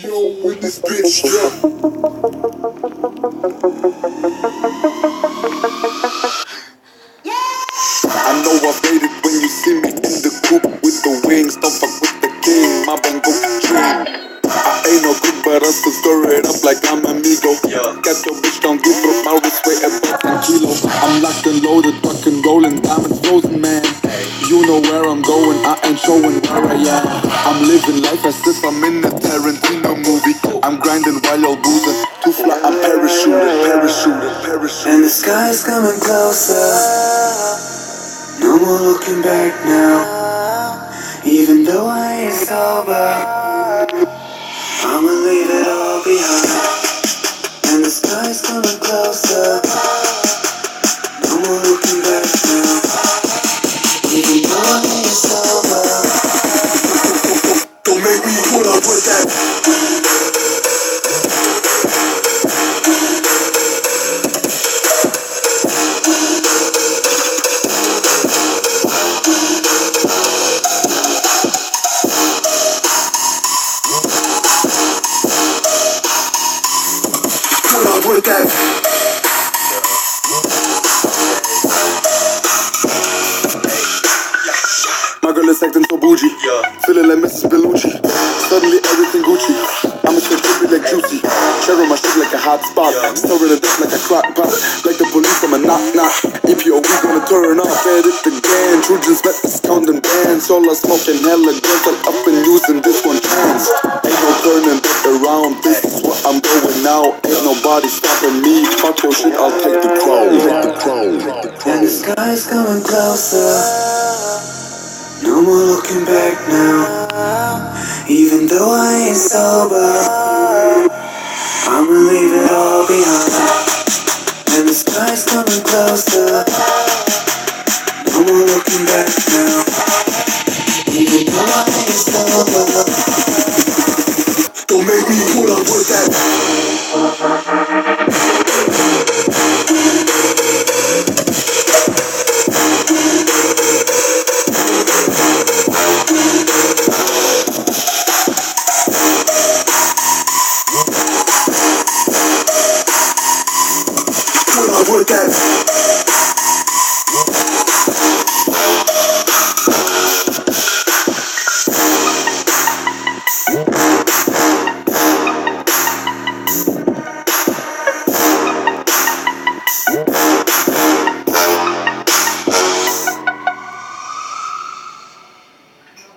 Yo, with this bitch, yeah. I know I made it when you see me in the coupe with the wings. Don't fuck with the king, my bang go dream. I ain't no good, but I still stir it up like I'm amigo. Got your bitch down deep, bro, my wrist weigh about 10 kilo. I'm locked and loaded, fucking rolling, diamonds frozen, man. You know where I'm going, I ain't showing where I am. I'm living life as if I'm in a Tarantino movie. I'm grinding while you're boozing. To fly, I'm parachuting. And the sky's coming closer. No more looking back now. Even though I ain't sober, I'ma leave it all behind. And the sky's coming closer. No more looking back now. Even though I ain't sober. Don't make me put up with that. With that. My girl is acting so bougie, feeling like Mrs. Bellucci. Suddenly everything Gucci. I'ma shake baby like juicy. Cherry my shit like a hot spot. Stir it up like a crock pot. Like the police, I'm a knock. EPO, we gonna turn off. Edit again. Trojans met discounting bands. All I smoking hella guns. I'm up and using this one chance. Ain't no turning back around. This is what I'm going now. Ain't nobody stopping me. Fuck your shit, I'll take the crown. And the sky's coming closer. No more looking back now. Even though I ain't sober, I'ma leave it all behind. And the sky's coming closer. No more looking back now.